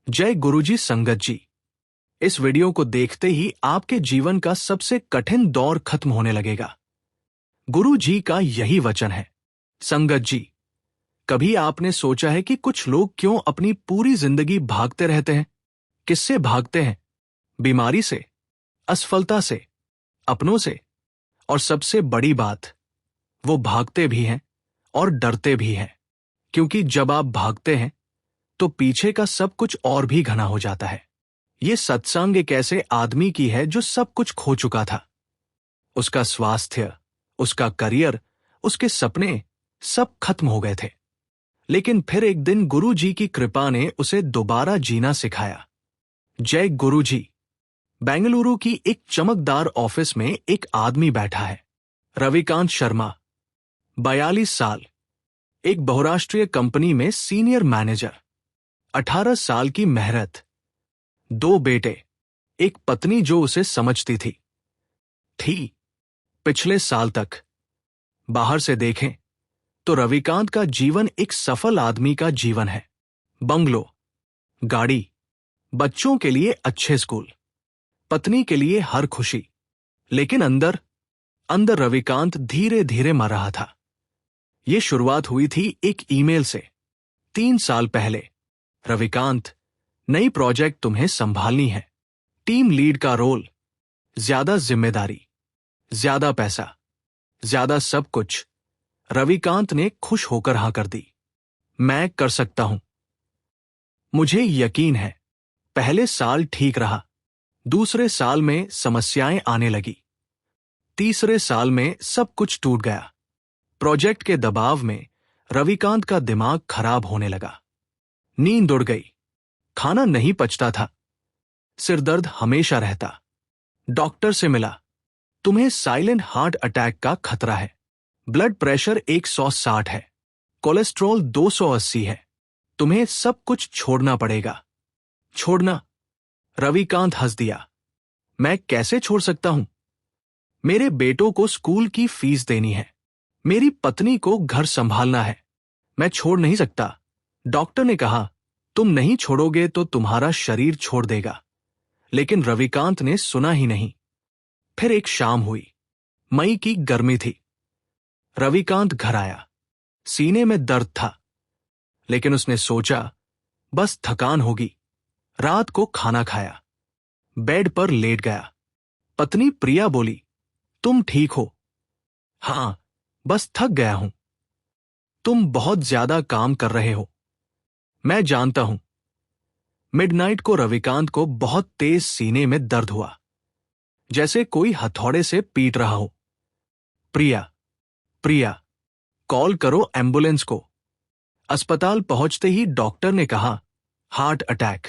जय गुरुजी संगत जी। इस वीडियो को देखते ही आपके जीवन का सबसे कठिन दौर खत्म होने लगेगा। गुरु जी का यही वचन है। संगत जी, कभी आपने सोचा है कि कुछ लोग क्यों अपनी पूरी जिंदगी भागते रहते हैं? किससे भागते हैं? बीमारी से, असफलता से, अपनों से, और सबसे बड़ी बात, वो भागते भी हैं और डरते भी हैं, क्योंकि जब आप भागते हैं तो पीछे का सब कुछ और भी घना हो जाता है। ये सत्संग एक ऐसे आदमी की है जो सब कुछ खो चुका था। उसका स्वास्थ्य, उसका करियर, उसके सपने सब खत्म हो गए थे। लेकिन फिर एक दिन गुरु जी की कृपा ने उसे दोबारा जीना सिखाया। जय गुरु जी। बेंगलुरु की एक चमकदार ऑफिस में एक आदमी बैठा है, रविकांत शर्मा, 42 साल, एक बहुराष्ट्रीय कंपनी में सीनियर मैनेजर, 18 साल की मेहनत, 2 बेटे, एक पत्नी जो उसे समझती थी पिछले साल तक। बाहर से देखें तो रविकांत का जीवन एक सफल आदमी का जीवन है। बंगलो, गाड़ी, बच्चों के लिए अच्छे स्कूल, पत्नी के लिए हर खुशी। लेकिन अंदर रविकांत धीरे धीरे मर रहा था। यह शुरुआत हुई थी एक ईमेल से। 3 साल पहले, रविकांत, नई प्रोजेक्ट तुम्हें संभालनी है, टीम लीड का रोल, ज्यादा जिम्मेदारी, ज्यादा पैसा, ज्यादा सब कुछ। रविकांत ने खुश होकर हाँ कर दी। मैं कर सकता हूं। मुझे यकीन है। पहले साल ठीक रहा, दूसरे साल में समस्याएं आने लगी, तीसरे साल में सब कुछ टूट गया। प्रोजेक्ट के दबाव में रविकांत का दिमाग खराब होने लगा। नींद उड़ गई, खाना नहीं पचता था, सिरदर्द हमेशा रहता। डॉक्टर से मिला, तुम्हें साइलेंट हार्ट अटैक का खतरा है, ब्लड प्रेशर 160 है, कोलेस्ट्रॉल 280 है, तुम्हें सब कुछ छोड़ना पड़ेगा। छोड़ना? रविकांत हंस दिया। मैं कैसे छोड़ सकता हूं? मेरे बेटों को स्कूल की फीस देनी है, मेरी पत्नी को घर संभालना है, मैं छोड़ नहीं सकता। डॉक्टर ने कहा, तुम नहीं छोड़ोगे तो तुम्हारा शरीर छोड़ देगा। लेकिन रविकांत ने सुना ही नहीं। फिर एक शाम हुई, मई की गर्मी थी। रविकांत घर आया, सीने में दर्द था, लेकिन उसने सोचा बस थकान होगी। रात को खाना खाया, बेड पर लेट गया। पत्नी प्रिया बोली, तुम ठीक हो? हां, बस थक गया हूं। तुम बहुत ज्यादा काम कर रहे हो। मैं जानता हूं। मिडनाइट को रविकांत को बहुत तेज सीने में दर्द हुआ, जैसे कोई हथौड़े से पीट रहा हो। प्रिया, कॉल करो एम्बुलेंस को। अस्पताल पहुंचते ही डॉक्टर ने कहा, हार्ट अटैक।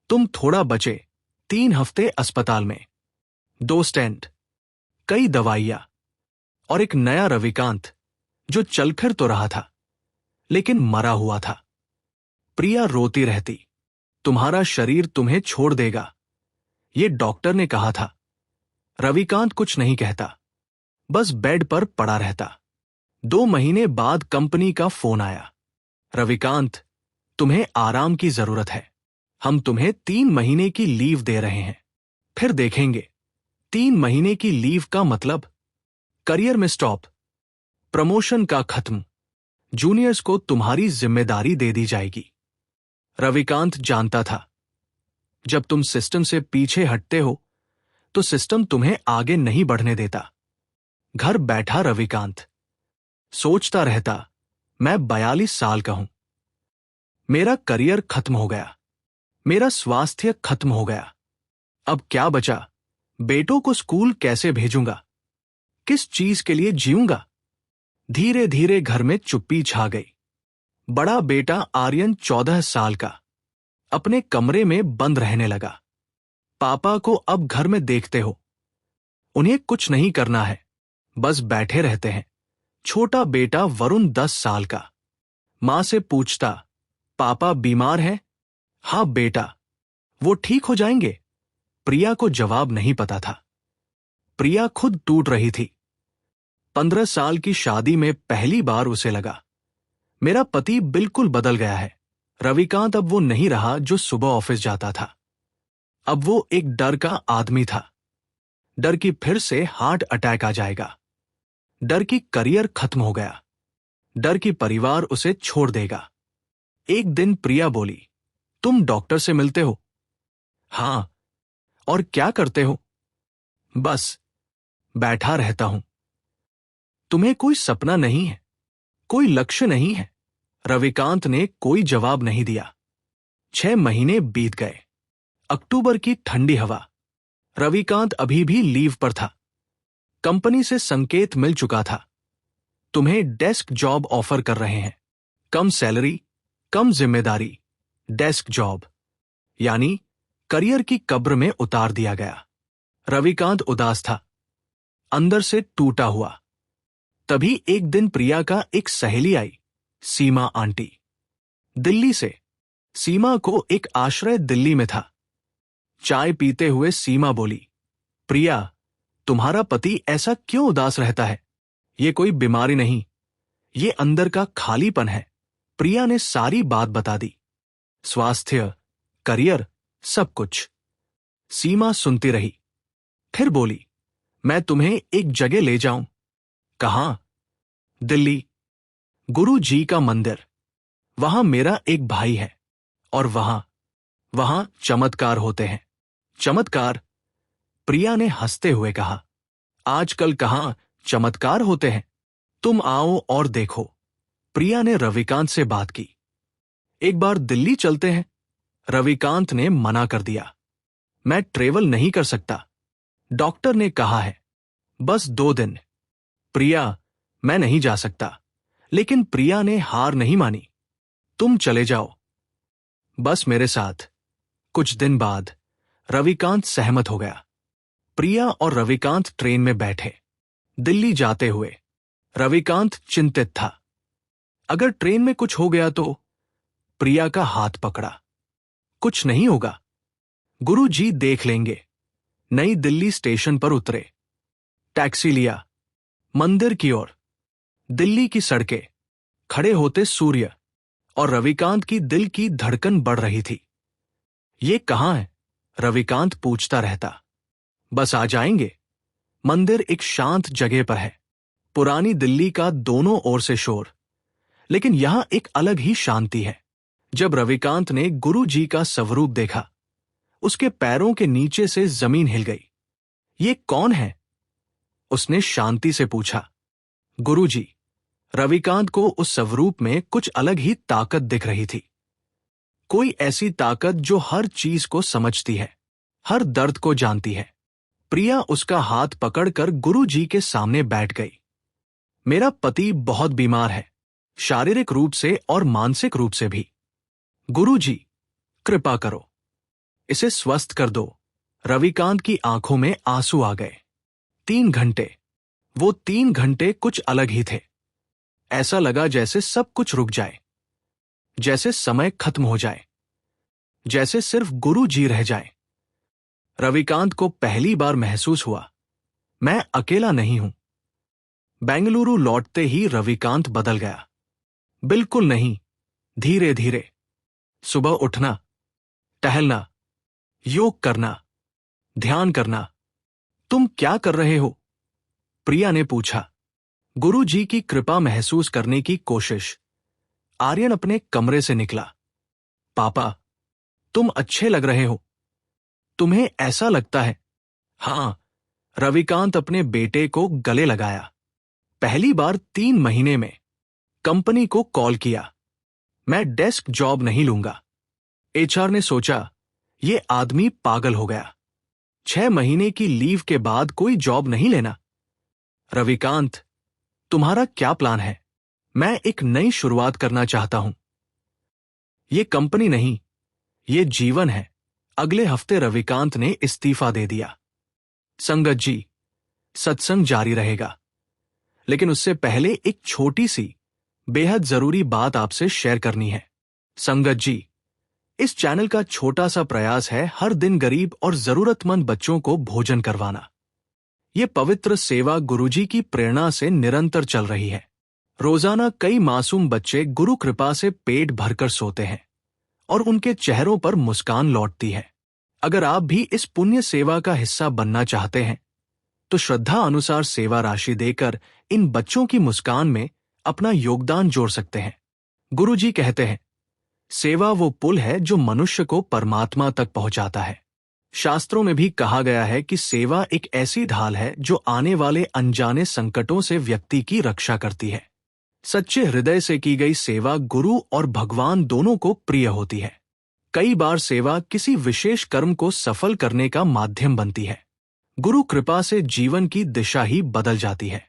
तुम थोड़ा बचे। 3 हफ्ते अस्पताल में, 2 स्टेंट, कई दवाइयां, और एक नया रविकांत जो चल फिर तो रहा था, लेकिन मरा हुआ था। प्रिया रोती रहती, तुम्हारा शरीर तुम्हें छोड़ देगा, ये डॉक्टर ने कहा था। रविकांत कुछ नहीं कहता, बस बेड पर पड़ा रहता। 2 महीने बाद कंपनी का फोन आया, रविकांत, तुम्हें आराम की जरूरत है, हम तुम्हें 3 महीने की लीव दे रहे हैं, फिर देखेंगे। 3 महीने की लीव का मतलब करियर में स्टॉप, प्रमोशन का खत्म, जूनियर्स को तुम्हारी जिम्मेदारी दे दी जाएगी। रविकांत जानता था, जब तुम सिस्टम से पीछे हटते हो तो सिस्टम तुम्हें आगे नहीं बढ़ने देता। घर बैठा रविकांत सोचता रहता, मैं 42 साल का हूं, मेरा करियर खत्म हो गया, मेरा स्वास्थ्य खत्म हो गया, अब क्या बचा? बेटों को स्कूल कैसे भेजूंगा? किस चीज के लिए जीऊंगा? धीरे धीरे घर में चुप्पी छा गई। बड़ा बेटा आर्यन 14 साल का अपने कमरे में बंद रहने लगा। पापा को अब घर में देखते हो, उन्हें कुछ नहीं करना है, बस बैठे रहते हैं। छोटा बेटा वरुण 10 साल का मां से पूछता, पापा बीमार हैं? हाँ बेटा। वो ठीक हो जाएंगे? प्रिया को जवाब नहीं पता था। प्रिया खुद टूट रही थी। 15 साल की शादी में पहली बार उसे लगा, मेरा पति बिल्कुल बदल गया है, रविकांत अब वो नहीं रहा जो सुबह ऑफिस जाता था। अब वो एक डर का आदमी था। डर की फिर से हार्ट अटैक आ जाएगा। डर की करियर खत्म हो गया। डर की परिवार उसे छोड़ देगा। एक दिन प्रिया बोली, तुम डॉक्टर से मिलते हो? हाँ। और क्या करते हो? बस बैठा रहता हूं। तुम्हें कोई सपना नहीं है? कोई लक्ष्य नहीं है? रविकांत ने कोई जवाब नहीं दिया। 6 महीने बीत गए। अक्टूबर की ठंडी हवा। रविकांत अभी भी लीव पर था। कंपनी से संकेत मिल चुका था। तुम्हें डेस्क जॉब ऑफर कर रहे हैं। कम सैलरी, कम जिम्मेदारी, डेस्क जॉब, यानी करियर की कब्र में उतार दिया गया। रविकांत उदास था, अंदर से टूटा हुआ। तभी एक दिन प्रिया का एक सहेली आई, सीमा आंटी, दिल्ली से। सीमा को एक आश्रय दिल्ली में था। चाय पीते हुए सीमा बोली, प्रिया, तुम्हारा पति ऐसा क्यों उदास रहता है? ये कोई बीमारी नहीं, ये अंदर का खालीपन है। प्रिया ने सारी बात बता दी। स्वास्थ्य, करियर, सब कुछ। सीमा सुनती रही, फिर बोली, मैं तुम्हें एक जगह ले जाऊं। कहां? दिल्ली, गुरु जी का मंदिर। वहां मेरा एक भाई है, और वहां चमत्कार होते हैं। चमत्कार? प्रिया ने हंसते हुए कहा, आजकल कहां चमत्कार होते हैं? तुम आओ और देखो। प्रिया ने रविकांत से बात की। एक बार दिल्ली चलते हैं। रविकांत ने मना कर दिया, मैं ट्रेवल नहीं कर सकता। डॉक्टर ने कहा है, बस 2 दिन। प्रिया, मैं नहीं जा सकता। लेकिन प्रिया ने हार नहीं मानी। तुम चले जाओ, बस मेरे साथ। कुछ दिन बाद रविकांत सहमत हो गया। प्रिया और रविकांत ट्रेन में बैठे, दिल्ली जाते हुए। रविकांत चिंतित था, अगर ट्रेन में कुछ हो गया तो? प्रिया का हाथ पकड़ा, कुछ नहीं होगा, गुरु जी देख लेंगे। नई दिल्ली स्टेशन पर उतरे, टैक्सी लिया, मंदिर की ओर। दिल्ली की सड़कें, खड़े होते सूर्य, और रविकांत की दिल की धड़कन बढ़ रही थी। ये कहां है? रविकांत पूछता रहता। बस आ जाएंगे। मंदिर एक शांत जगह पर है। पुरानी दिल्ली का दोनों ओर से शोर, लेकिन यहां एक अलग ही शांति है। जब रविकांत ने गुरु जी का स्वरूप देखा, उसके पैरों के नीचे से जमीन हिल गई। ये कौन है? उसने शांति से पूछा। गुरु जी। रविकांत को उस स्वरूप में कुछ अलग ही ताकत दिख रही थी। कोई ऐसी ताकत जो हर चीज को समझती है, हर दर्द को जानती है। प्रिया उसका हाथ पकड़कर गुरु जी के सामने बैठ गई। मेरा पति बहुत बीमार है, शारीरिक रूप से और मानसिक रूप से भी। गुरु जी, कृपा करो, इसे स्वस्थ कर दो। रविकांत की आंखों में आंसू आ गए। 3 घंटे, वो 3 घंटे कुछ अलग ही थे। ऐसा लगा जैसे सब कुछ रुक जाए, जैसे समय खत्म हो जाए, जैसे सिर्फ गुरु जी रह जाए। रविकांत को पहली बार महसूस हुआ, मैं अकेला नहीं हूं। बेंगलुरु लौटते ही रविकांत बदल गया। बिल्कुल नहीं, धीरे धीरे। सुबह उठना, टहलना, योग करना, ध्यान करना। तुम क्या कर रहे हो? प्रिया ने पूछा। गुरु जी की कृपा महसूस करने की कोशिश। आर्यन अपने कमरे से निकला। पापा, तुम अच्छे लग रहे हो। तुम्हें ऐसा लगता है? हां। रविकांत अपने बेटे को गले लगाया। पहली बार 3 महीने में। कंपनी को कॉल किया, मैं डेस्क जॉब नहीं लूंगा। एचआर ने सोचा, ये आदमी पागल हो गया। 6 महीने की लीव के बाद कोई जॉब नहीं लेना। रविकांत, तुम्हारा क्या प्लान है? मैं एक नई शुरुआत करना चाहता हूं। ये कंपनी नहीं, ये जीवन है। अगले हफ्ते रविकांत ने इस्तीफा दे दिया। संगत जी, सत्संग जारी रहेगा, लेकिन उससे पहले एक छोटी सी, बेहद जरूरी बात आपसे शेयर करनी है। संगत जी, इस चैनल का छोटा सा प्रयास है हर दिन गरीब और जरूरतमंद बच्चों को भोजन करवाना। ये पवित्र सेवा गुरुजी की प्रेरणा से निरंतर चल रही है। रोजाना कई मासूम बच्चे गुरु कृपा से पेट भरकर सोते हैं। और उनके चेहरों पर मुस्कान लौटती है। अगर आप भी इस पुण्य सेवा का हिस्सा बनना चाहते हैं तो श्रद्धा अनुसार सेवा राशि देकर इन बच्चों की मुस्कान में अपना योगदान जोड़ सकते हैं। गुरुजी कहते हैं, सेवा वो पुल है जो मनुष्य को परमात्मा तक पहुंचाता है। शास्त्रों में भी कहा गया है कि सेवा एक ऐसी ढाल है जो आने वाले अनजाने संकटों से व्यक्ति की रक्षा करती है। सच्चे हृदय से की गई सेवा गुरु और भगवान दोनों को प्रिय होती है। कई बार सेवा किसी विशेष कर्म को सफल करने का माध्यम बनती है। गुरु कृपा से जीवन की दिशा ही बदल जाती है।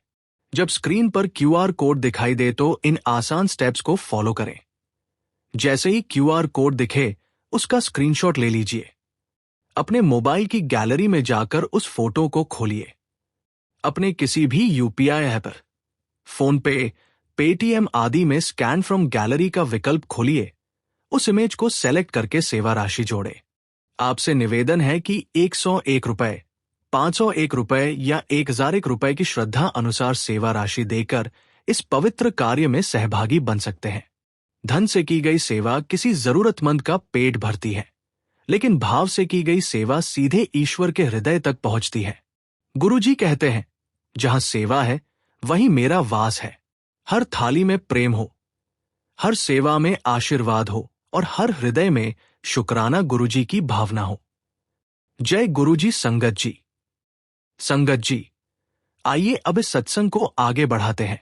जब स्क्रीन पर क्यूआर कोड दिखाई दे तो इन आसान स्टेप्स को फॉलो करें। जैसे ही क्यूआर कोड दिखे, उसका स्क्रीनशॉट ले लीजिए। अपने मोबाइल की गैलरी में जाकर उस फोटो को खोलिए। अपने किसी भी यूपीआई ऐप पर, फोन पे, पेटीएम आदि में स्कैन फ्रॉम गैलरी का विकल्प खोलिए। उस इमेज को सेलेक्ट करके सेवा राशि जोड़े। आपसे निवेदन है कि 101 रुपए, 501 रुपए या 1001 रुपए की श्रद्धा अनुसार सेवा राशि देकर इस पवित्र कार्य में सहभागी बन सकते हैं। धन से की गई सेवा किसी जरूरतमंद का पेट भरती है, लेकिन भाव से की गई सेवा सीधे ईश्वर के हृदय तक पहुंचती है। गुरुजी कहते हैं, जहां सेवा है वहीं मेरा वास है। हर थाली में प्रेम हो, हर सेवा में आशीर्वाद हो और हर हृदय में शुक्राना गुरुजी की भावना हो। जय गुरुजी। संगत जी। संगत जी, आइए अब इस सत्संग को आगे बढ़ाते हैं।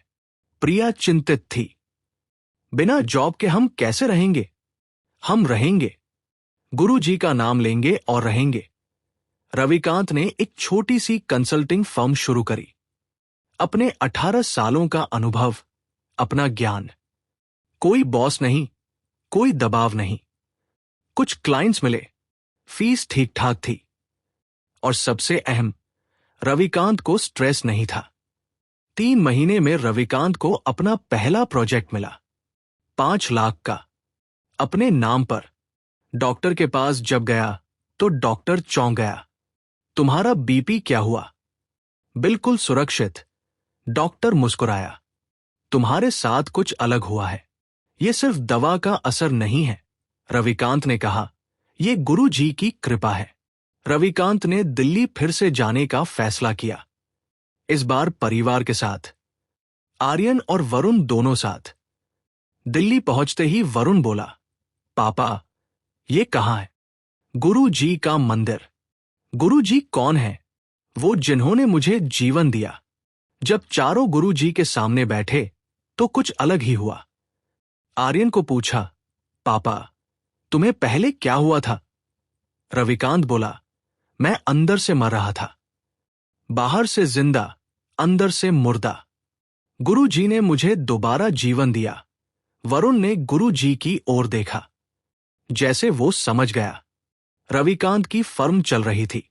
प्रिया चिंतित थी, बिना जॉब के हम कैसे रहेंगे? हम रहेंगे, गुरु जी का नाम लेंगे और रहेंगे। रविकांत ने एक छोटी सी कंसल्टिंग फर्म शुरू करी। अपने 18 सालों का अनुभव, अपना ज्ञान। कोई बॉस नहीं, कोई दबाव नहीं। कुछ क्लाइंट्स मिले, फीस ठीक ठाक थी और सबसे अहम, रविकांत को स्ट्रेस नहीं था। 3 महीने में रविकांत को अपना पहला प्रोजेक्ट मिला, 5 लाख का, अपने नाम पर। डॉक्टर के पास जब गया तो डॉक्टर चौंक गया। तुम्हारा बीपी क्या हुआ? बिल्कुल सुरक्षित। डॉक्टर मुस्कुराया। तुम्हारे साथ कुछ अलग हुआ है, यह सिर्फ दवा का असर नहीं है। रविकांत ने कहा, यह गुरु जी की कृपा है। रविकांत ने दिल्ली फिर से जाने का फैसला किया। इस बार परिवार के साथ, आर्यन और वरुण दोनों साथ। दिल्ली पहुंचते ही वरुण बोला, पापा, ये कहाँ है? गुरु जी का मंदिर। गुरु जी कौन है? वो जिन्होंने मुझे जीवन दिया। जब चारों गुरु जी के सामने बैठे तो कुछ अलग ही हुआ। आर्यन को पूछा, पापा, तुम्हें पहले क्या हुआ था? रविकांत बोला, मैं अंदर से मर रहा था, बाहर से जिंदा, अंदर से मुर्दा। गुरु जी ने मुझे दोबारा जीवन दिया। वरुण ने गुरु जी की ओर देखा, जैसे वो समझ गया। रविकांत की फर्म चल रही थी,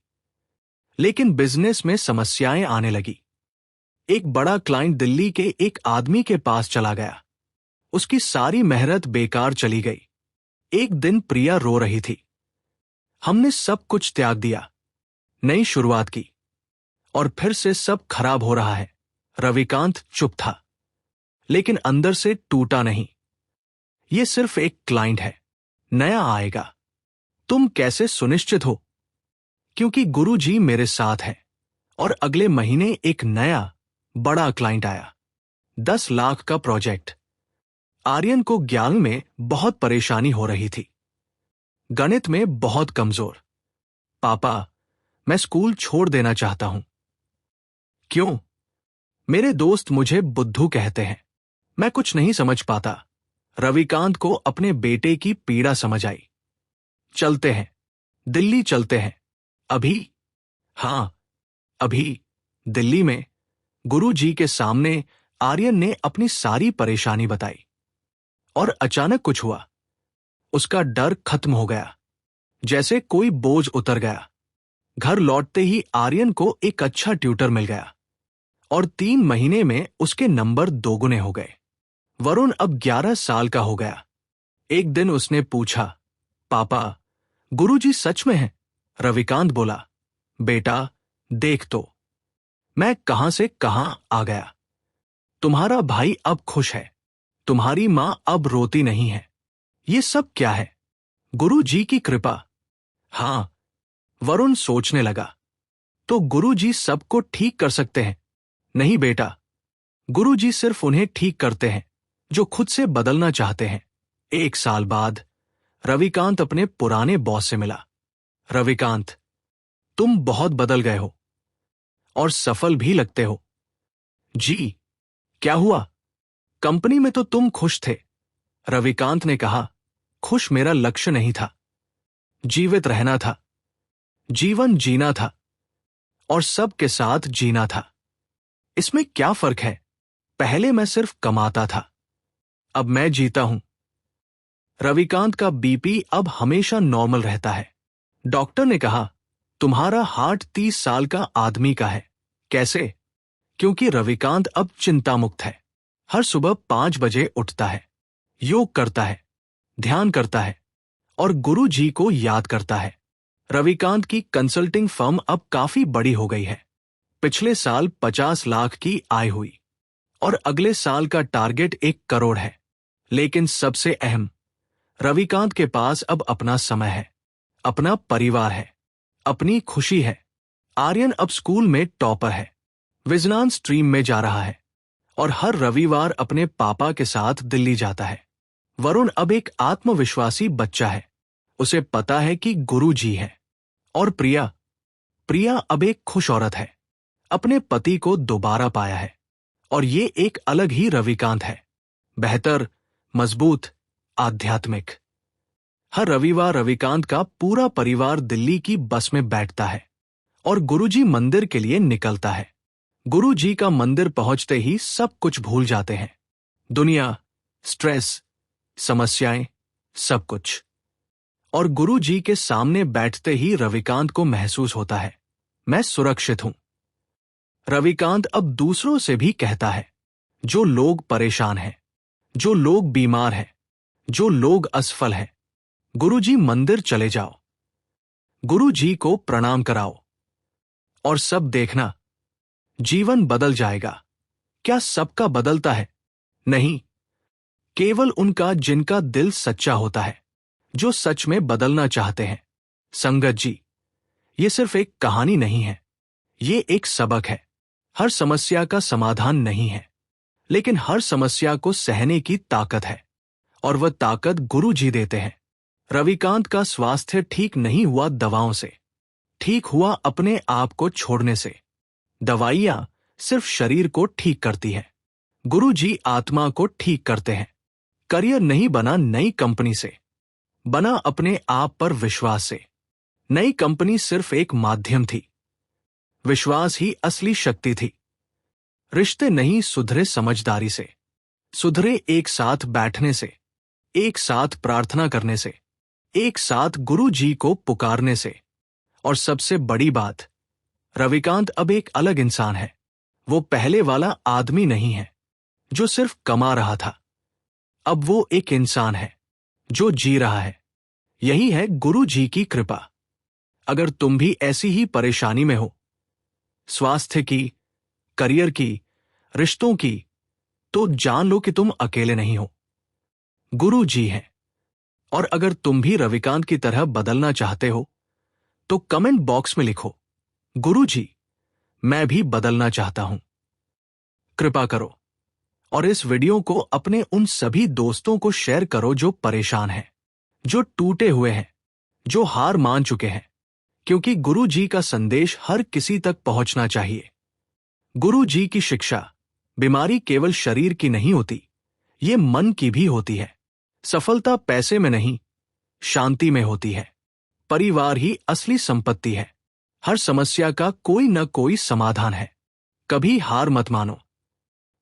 लेकिन बिजनेस में समस्याएं आने लगी। एक बड़ा क्लाइंट दिल्ली के एक आदमी के पास चला गया। उसकी सारी मेहनत बेकार चली गई। एक दिन प्रिया रो रही थी। हमने सब कुछ त्याग दिया, नई शुरुआत की, और फिर से सब खराब हो रहा है। रविकांत चुप था, लेकिन अंदर से टूटा नहीं। यह सिर्फ एक क्लाइंट है, नया आएगा। तुम कैसे सुनिश्चित हो? क्योंकि गुरु जी मेरे साथ हैं। और अगले महीने एक नया बड़ा क्लाइंट आया, 10 लाख का प्रोजेक्ट। आर्यन को ज्ञान में बहुत परेशानी हो रही थी, गणित में बहुत कमजोर। पापा, मैं स्कूल छोड़ देना चाहता हूं। क्यों? मेरे दोस्त मुझे बुद्धू कहते हैं, मैं कुछ नहीं समझ पाता। रविकांत को अपने बेटे की पीड़ा समझ आई। चलते हैं, दिल्ली चलते हैं। अभी? हां, अभी। दिल्ली में गुरु जी के सामने आर्यन ने अपनी सारी परेशानी बताई। और अचानक कुछ हुआ। उसका डर खत्म हो गया, जैसे कोई बोझ उतर गया। घर लौटते ही आर्यन को एक अच्छा ट्यूटर मिल गया और 3 महीने में उसके नंबर दोगुने हो गए। वरुण अब 11 साल का हो गया। एक दिन उसने पूछा, पापा, गुरुजी सच में हैं? रविकांत बोला, बेटा, देख तो, मैं कहां से कहां आ गया। तुम्हारा भाई अब खुश है, तुम्हारी मां अब रोती नहीं है। ये सब क्या है? गुरु जी की कृपा। हां, वरुण सोचने लगा। तो गुरु जी सबको ठीक कर सकते हैं? नहीं बेटा, गुरु जी सिर्फ उन्हें ठीक करते हैं जो खुद से बदलना चाहते हैं। 1 साल बाद रविकांत अपने पुराने बॉस से मिला। रविकांत, तुम बहुत बदल गए हो और सफल भी लगते हो। जी, क्या हुआ? कंपनी में तो तुम खुश थे। रविकांत ने कहा, खुश मेरा लक्ष्य नहीं था। जीवित रहना था, जीवन जीना था और सबके साथ जीना था। इसमें क्या फर्क है? पहले मैं सिर्फ कमाता था, अब मैं जीता हूं। रविकांत का बीपी अब हमेशा नॉर्मल रहता है। डॉक्टर ने कहा, तुम्हारा हार्ट 30 साल का आदमी का है। कैसे? क्योंकि रविकांत अब चिंता मुक्त है। हर सुबह 5 बजे उठता है, योग करता है, ध्यान करता है और गुरु जी को याद करता है। रविकांत की कंसल्टिंग फर्म अब काफी बड़ी हो गई है। पिछले साल 50 लाख की आय हुई और अगले साल का टारगेट 1 करोड़ है। लेकिन सबसे अहम, रविकांत के पास अब अपना समय है, अपना परिवार है, अपनी खुशी है। आर्यन अब स्कूल में टॉपर है, विजनान स्ट्रीम में जा रहा है और हर रविवार अपने पापा के साथ दिल्ली जाता है। वरुण अब एक आत्मविश्वासी बच्चा है, उसे पता है कि गुरु जी है। और प्रिया, प्रिया अब एक खुश औरत है, अपने पति को दोबारा पाया है और ये एक अलग ही रविकांत है, बेहतर, मजबूत, आध्यात्मिक। हर रविवार रविकांत का पूरा परिवार दिल्ली की बस में बैठता है और गुरुजी मंदिर के लिए निकलता है। गुरुजी का मंदिर पहुंचते ही सब कुछ भूल जाते हैं, दुनिया, स्ट्रेस, समस्याएं, सब कुछ। और गुरुजी के सामने बैठते ही रविकांत को महसूस होता है, मैं सुरक्षित हूं। रविकांत अब दूसरों से भी कहता है, जो लोग परेशान हैं, जो लोग बीमार हैं, जो लोग असफल हैं, गुरुजी मंदिर चले जाओ, गुरुजी को प्रणाम कराओ और सब देखना, जीवन बदल जाएगा। क्या सबका बदलता है? नहीं, केवल उनका जिनका दिल सच्चा होता है, जो सच में बदलना चाहते हैं। संगत जी, ये सिर्फ एक कहानी नहीं है, ये एक सबक है। हर समस्या का समाधान नहीं है, लेकिन हर समस्या को सहने की ताकत है और वह ताकत गुरु जी देते हैं। रविकांत का स्वास्थ्य ठीक नहीं हुआ दवाओं से, ठीक हुआ अपने आप को छोड़ने से। दवाइयां सिर्फ शरीर को ठीक करती हैं, गुरु जी आत्मा को ठीक करते हैं। करियर नहीं बना नई कंपनी से, बना अपने आप पर विश्वास से। नई कंपनी सिर्फ एक माध्यम थी, विश्वास ही असली शक्ति थी। रिश्ते नहीं सुधरे समझदारी से, सुधरे एक साथ बैठने से, एक साथ प्रार्थना करने से, एक साथ गुरु जी को पुकारने से। और सबसे बड़ी बात, रविकांत अब एक अलग इंसान है। वो पहले वाला आदमी नहीं है जो सिर्फ कमा रहा था, अब वो एक इंसान है जो जी रहा है। यही है गुरु जी की कृपा। अगर तुम भी ऐसी ही परेशानी में हो, स्वास्थ्य की, करियर की, रिश्तों की, तो जान लो कि तुम अकेले नहीं हो, गुरु जी हैं। और अगर तुम भी रविकांत की तरह बदलना चाहते हो, तो कमेंट बॉक्स में लिखो, गुरु जी, मैं भी बदलना चाहता हूं। कृपा करो और इस वीडियो को अपने उन सभी दोस्तों को शेयर करो जो परेशान हैं, जो टूटे हुए हैं, जो हार मान चुके हैं, क्योंकि गुरु जी का संदेश हर किसी तक पहुंचना चाहिए। गुरु जी की शिक्षा, बीमारी केवल शरीर की नहीं होती, ये मन की भी होती है। सफलता पैसे में नहीं, शांति में होती है। परिवार ही असली संपत्ति है। हर समस्या का कोई न कोई समाधान है। कभी हार मत मानो।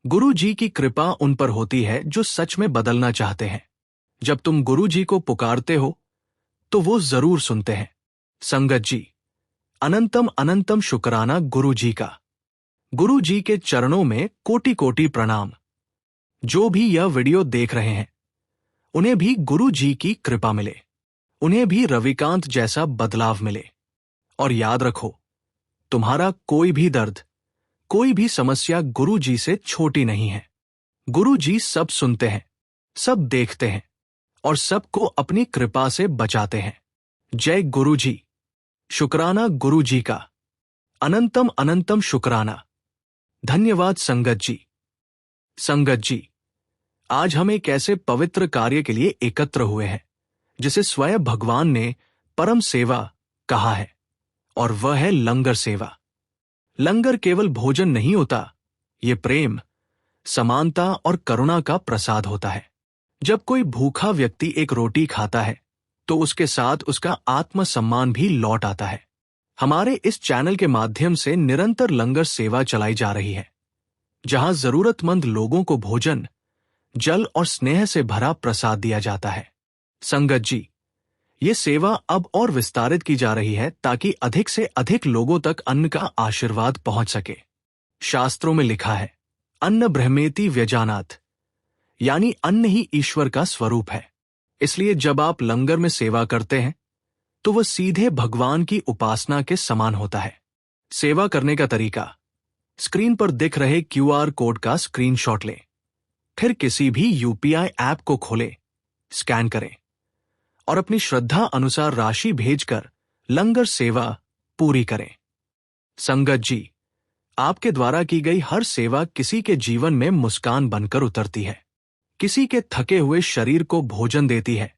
गुरु जी की कृपा उन पर होती है जो सच में बदलना चाहते हैं। जब तुम गुरु जी को पुकारते हो, तो वो जरूर सुनते हैं। संगत जी, अनंतम अनंतम शुक्राना गुरु जी का। गुरु जी के चरणों में कोटि कोटि प्रणाम। जो भी यह वीडियो देख रहे हैं, उन्हें भी गुरु जी की कृपा मिले, उन्हें भी रविकांत जैसा बदलाव मिले। और याद रखो, तुम्हारा कोई भी दर्द, कोई भी समस्या गुरु जी से छोटी नहीं है। गुरु जी सब सुनते हैं, सब देखते हैं और सबको अपनी कृपा से बचाते हैं। जय गुरु जी। शुक्राना गुरु जी का, अनंतम अनंतम शुक्राना। धन्यवाद संगत जी। संगत जी, आज हम एक ऐसे पवित्र कार्य के लिए एकत्र हुए हैं जिसे स्वयं भगवान ने परम सेवा कहा है, और वह है लंगर सेवा। लंगर केवल भोजन नहीं होता, ये प्रेम, समानता और करुणा का प्रसाद होता है। जब कोई भूखा व्यक्ति एक रोटी खाता है तो उसके साथ उसका आत्मसम्मान भी लौट आता है। हमारे इस चैनल के माध्यम से निरंतर लंगर सेवा चलाई जा रही है, जहां जरूरतमंद लोगों को भोजन, जल और स्नेह से भरा प्रसाद दिया जाता है। संगत जी, ये सेवा अब और विस्तारित की जा रही है ताकि अधिक से अधिक लोगों तक अन्न का आशीर्वाद पहुंच सके। शास्त्रों में लिखा है, अन्न ब्रह्मेति व्यजानात्, यानी अन्न ही ईश्वर का स्वरूप है। इसलिए जब आप लंगर में सेवा करते हैं तो वह सीधे भगवान की उपासना के समान होता है। सेवा करने का तरीका, स्क्रीन पर दिख रहे QR कोड का स्क्रीनशॉट लें, फिर किसी भी UPI ऐप को खोलें, स्कैन करें और अपनी श्रद्धा अनुसार राशि भेजकर लंगर सेवा पूरी करें। संगत जी, आपके द्वारा की गई हर सेवा किसी के जीवन में मुस्कान बनकर उतरती है, किसी के थके हुए शरीर को भोजन देती है,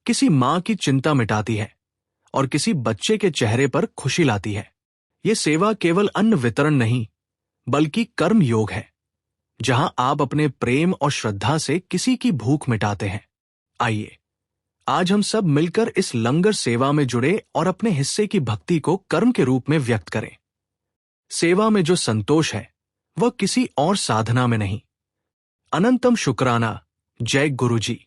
किसी मां की चिंता मिटाती है और किसी बच्चे के चेहरे पर खुशी लाती है। ये सेवा केवल अन्न वितरण नहीं, बल्कि कर्म योग है, जहां आप अपने प्रेम और श्रद्धा से किसी की भूख मिटाते हैं। आइए, आज हम सब मिलकर इस लंगर सेवा में जुड़े और अपने हिस्से की भक्ति को कर्म के रूप में व्यक्त करें। सेवा में जो संतोष है, वह किसी और साधना में नहीं। अनंतम शुक्राना। जय गुरु जी।